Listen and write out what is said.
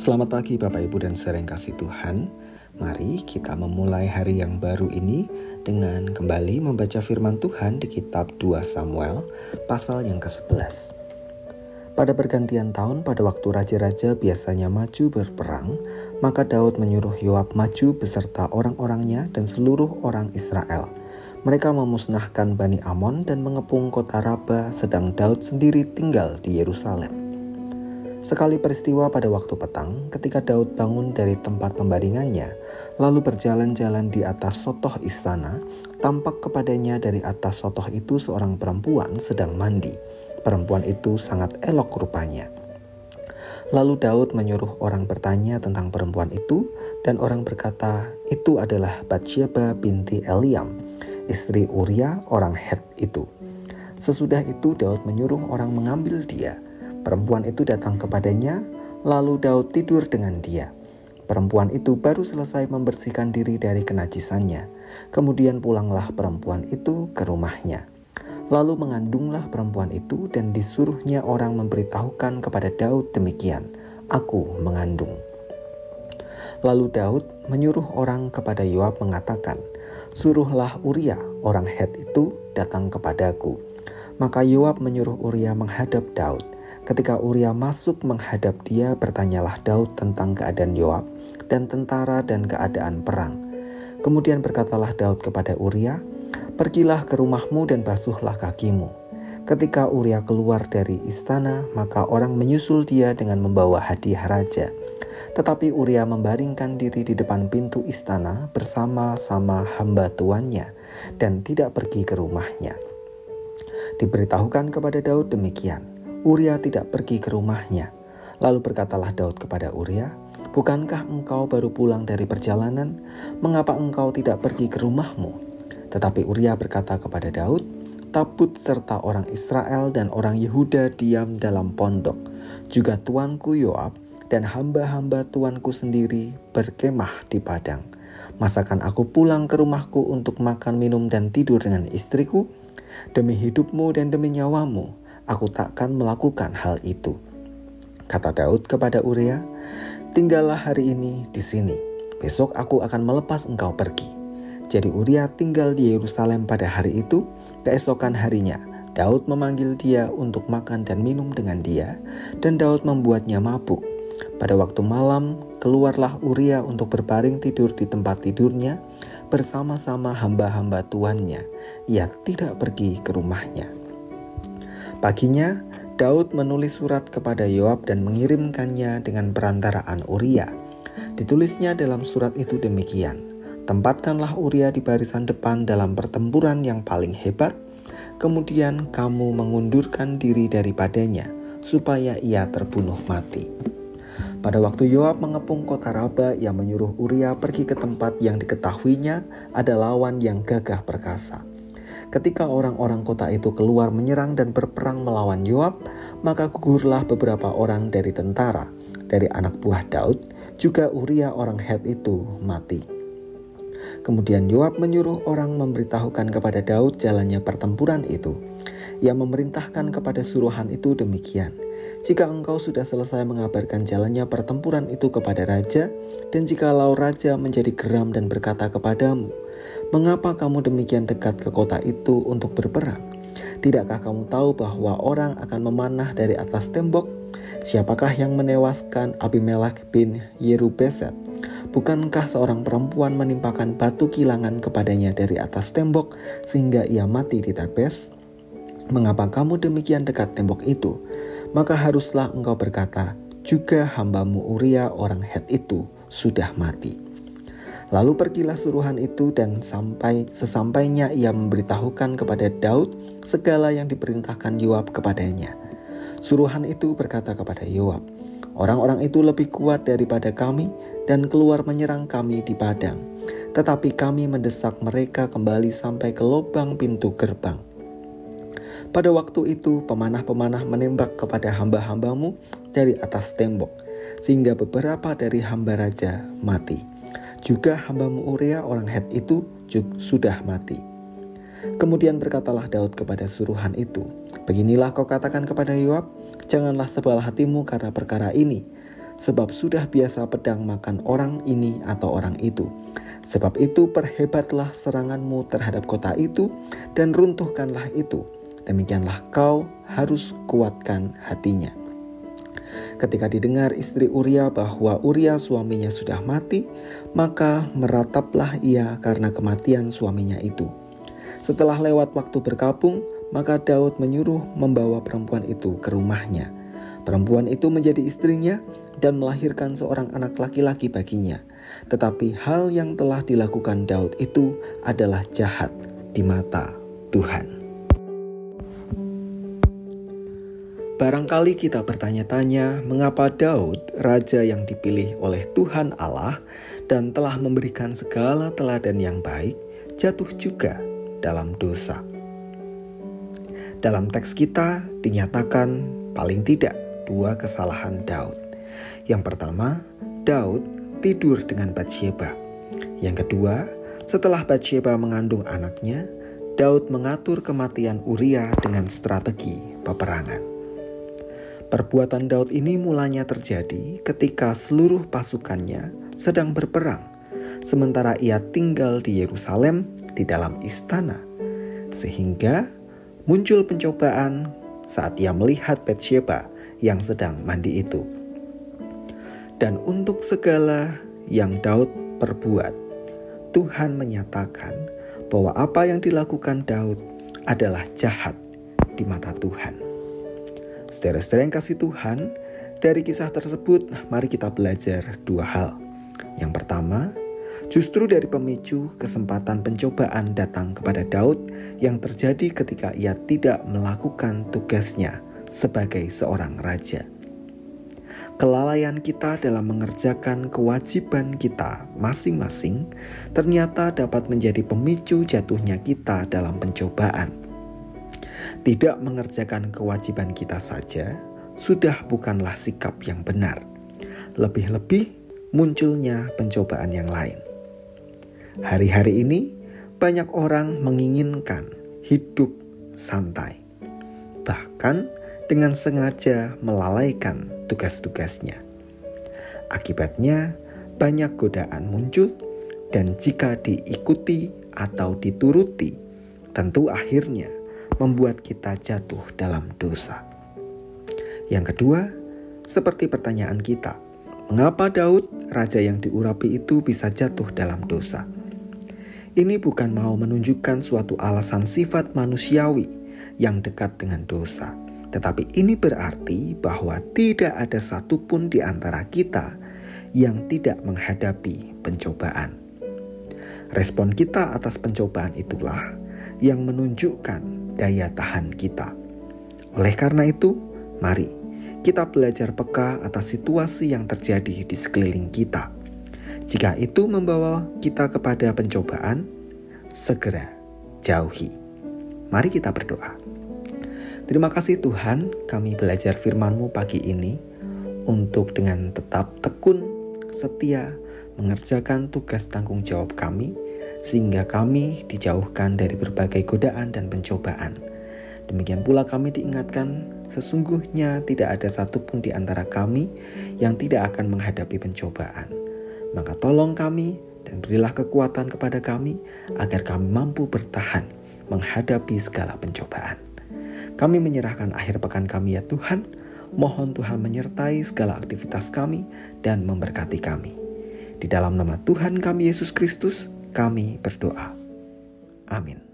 Selamat pagi Bapak Ibu dan saudara yang kasih Tuhan. Mari kita memulai hari yang baru ini dengan kembali membaca firman Tuhan di kitab 2 Samuel pasal yang ke-11. Pada pergantian tahun pada waktu raja-raja biasanya maju berperang, maka Daud menyuruh Yoab maju beserta orang-orangnya dan seluruh orang Israel. Mereka memusnahkan Bani Amon dan mengepung kota Raba, sedang Daud sendiri tinggal di Yerusalem. Sekali peristiwa pada waktu petang, ketika Daud bangun dari tempat pembaringannya, lalu berjalan-jalan di atas sotoh istana, tampak kepadanya dari atas sotoh itu seorang perempuan sedang mandi. Perempuan itu sangat elok rupanya. Lalu Daud menyuruh orang bertanya tentang perempuan itu, dan orang berkata, itu adalah Batsyeba binti Eliam, istri Uria orang Het itu. Sesudah itu Daud menyuruh orang mengambil dia. Perempuan itu datang kepadanya, lalu Daud tidur dengan dia. Perempuan itu baru selesai membersihkan diri dari kenajisannya. Kemudian pulanglah perempuan itu ke rumahnya. Lalu mengandunglah perempuan itu dan disuruhnya orang memberitahukan kepada Daud demikian, aku mengandung. Lalu Daud menyuruh orang kepada Yoab mengatakan, suruhlah Uria orang Het itu datang kepadaku. Maka Yoab menyuruh Uria menghadap Daud. Ketika Uria masuk menghadap dia, bertanyalah Daud tentang keadaan Yoab dan tentara dan keadaan perang. Kemudian berkatalah Daud kepada Uria, pergilah ke rumahmu dan basuhlah kakimu. Ketika Uria keluar dari istana, maka orang menyusul dia dengan membawa hadiah raja. Tetapi Uria membaringkan diri di depan pintu istana bersama-sama hamba tuannya dan tidak pergi ke rumahnya. Diberitahukan kepada Daud demikian. Uria tidak pergi ke rumahnya. Lalu berkatalah Daud kepada Uria, bukankah engkau baru pulang dari perjalanan? Mengapa engkau tidak pergi ke rumahmu? Tetapi Uria berkata kepada Daud, tabut serta orang Israel dan orang Yehuda diam dalam pondok. Juga tuanku Yoab dan hamba-hamba tuanku sendiri berkemah di padang. Masakan aku pulang ke rumahku untuk makan, minum, dan tidur dengan istriku? Demi hidupmu dan demi nyawamu, aku takkan melakukan hal itu. Kata Daud kepada Uria, tinggallah hari ini di sini. Besok aku akan melepas engkau pergi. Jadi Uria tinggal di Yerusalem pada hari itu. Keesokan harinya, Daud memanggil dia untuk makan dan minum dengan dia, dan Daud membuatnya mabuk. Pada waktu malam, keluarlah Uria untuk berbaring tidur di tempat tidurnya bersama-sama hamba-hamba tuannya. Ia tidak pergi ke rumahnya. Paginya, Daud menulis surat kepada Yoab dan mengirimkannya dengan perantaraan Uria. Ditulisnya dalam surat itu demikian, tempatkanlah Uria di barisan depan dalam pertempuran yang paling hebat, kemudian kamu mengundurkan diri daripadanya, supaya ia terbunuh mati. Pada waktu Yoab mengepung kota Raba, ia menyuruh Uria pergi ke tempat yang diketahuinya ada lawan yang gagah perkasa. Ketika orang-orang kota itu keluar menyerang dan berperang melawan Yoab, maka gugurlah beberapa orang dari tentara, dari anak buah Daud, juga Uria orang Het itu mati. Kemudian Yoab menyuruh orang memberitahukan kepada Daud jalannya pertempuran itu. Ia memerintahkan kepada suruhan itu demikian, jika engkau sudah selesai mengabarkan jalannya pertempuran itu kepada raja, dan jikalau raja menjadi geram dan berkata kepadamu, mengapa kamu demikian dekat ke kota itu untuk berperang? Tidakkah kamu tahu bahwa orang akan memanah dari atas tembok? Siapakah yang menewaskan Abimelek bin Yerubeset? Bukankah seorang perempuan menimpakan batu kilangan kepadanya dari atas tembok sehingga ia mati di Tebes? Mengapa kamu demikian dekat tembok itu? Maka haruslah engkau berkata, juga hambamu Uria orang Het itu sudah mati. Lalu pergilah suruhan itu dan sesampainya ia memberitahukan kepada Daud segala yang diperintahkan Yoab kepadanya. Suruhan itu berkata kepada Yoab, orang-orang itu lebih kuat daripada kami dan keluar menyerang kami di padang. Tetapi kami mendesak mereka kembali sampai ke lubang pintu gerbang. Pada waktu itu pemanah-pemanah menembak kepada hamba-hambamu dari atas tembok, sehingga beberapa dari hamba raja mati. Juga hambamu Uria orang Het itu sudah mati. Kemudian berkatalah Daud kepada suruhan itu, beginilah kau katakan kepada Yoab, janganlah sebal hatimu karena perkara ini. sebab sudah biasa pedang makan orang ini atau orang itu. Sebab itu perhebatlah seranganmu terhadap kota itu dan runtuhkanlah itu. Demikianlah kau harus kuatkan hatinya." Ketika didengar istri Uria bahwa Uria suaminya sudah mati, maka merataplah ia karena kematian suaminya itu. Setelah lewat waktu berkabung, maka Daud menyuruh membawa perempuan itu ke rumahnya. Perempuan itu menjadi istrinya dan melahirkan seorang anak laki-laki baginya. Tetapi hal yang telah dilakukan Daud itu adalah jahat di mata Tuhan. Barangkali kita bertanya-tanya mengapa Daud, raja yang dipilih oleh Tuhan Allah dan telah memberikan segala teladan yang baik, jatuh juga dalam dosa. Dalam teks kita dinyatakan paling tidak 2 kesalahan Daud. Yang pertama, Daud tidur dengan Batsyeba. Yang kedua, setelah Batsyeba mengandung anaknya, Daud mengatur kematian Uria dengan strategi peperangan. Perbuatan Daud ini mulanya terjadi ketika seluruh pasukannya sedang berperang, sementara ia tinggal di Yerusalem di dalam istana, sehingga muncul pencobaan saat ia melihat Batsyeba yang sedang mandi itu. Dan untuk segala yang Daud perbuat, Tuhan menyatakan bahwa apa yang dilakukan Daud adalah jahat di mata Tuhan. Saudara-saudara yang kasih Tuhan, dari kisah tersebut mari kita belajar 2 hal. Yang pertama, justru dari pemicu kesempatan pencobaan datang kepada Daud yang terjadi ketika ia tidak melakukan tugasnya sebagai seorang raja. Kelalaian kita dalam mengerjakan kewajiban kita masing-masing ternyata dapat menjadi pemicu jatuhnya kita dalam pencobaan. Tidak mengerjakan kewajiban kita saja sudah bukanlah sikap yang benar. Lebih-lebih munculnya pencobaan yang lain. Hari-hari ini banyak orang menginginkan hidup santai, bahkan dengan sengaja melalaikan tugas-tugasnya. Akibatnya banyak godaan muncul, dan jika diikuti atau dituruti, tentu akhirnya membuat kita jatuh dalam dosa. Yang kedua, seperti pertanyaan kita, mengapa Daud, raja yang diurapi itu, bisa jatuh dalam dosa? Ini bukan mau menunjukkan suatu alasan sifat manusiawi yang dekat dengan dosa, tetapi ini berarti bahwa tidak ada satupun di antara kita yang tidak menghadapi pencobaan. Respon kita atas pencobaan itulah yang menunjukkan daya tahan kita. Oleh karena itu, mari kita belajar peka atas situasi yang terjadi di sekeliling kita. Jika itu membawa kita kepada pencobaan, segera jauhi. Mari kita berdoa. Terima kasih Tuhan, kami belajar firman-Mu pagi ini untuk dengan tetap tekun, setia, mengerjakan tugas tanggung jawab kami, sehingga kami dijauhkan dari berbagai godaan dan pencobaan. Demikian pula kami diingatkan, sesungguhnya tidak ada satupun di antara kami yang tidak akan menghadapi pencobaan. Maka tolong kami dan berilah kekuatan kepada kami agar kami mampu bertahan menghadapi segala pencobaan. Kami menyerahkan akhir pekan kami ya Tuhan. Mohon Tuhan menyertai segala aktivitas kami dan memberkati kami. Di dalam nama Tuhan kami Yesus Kristus, kami berdoa. Amin.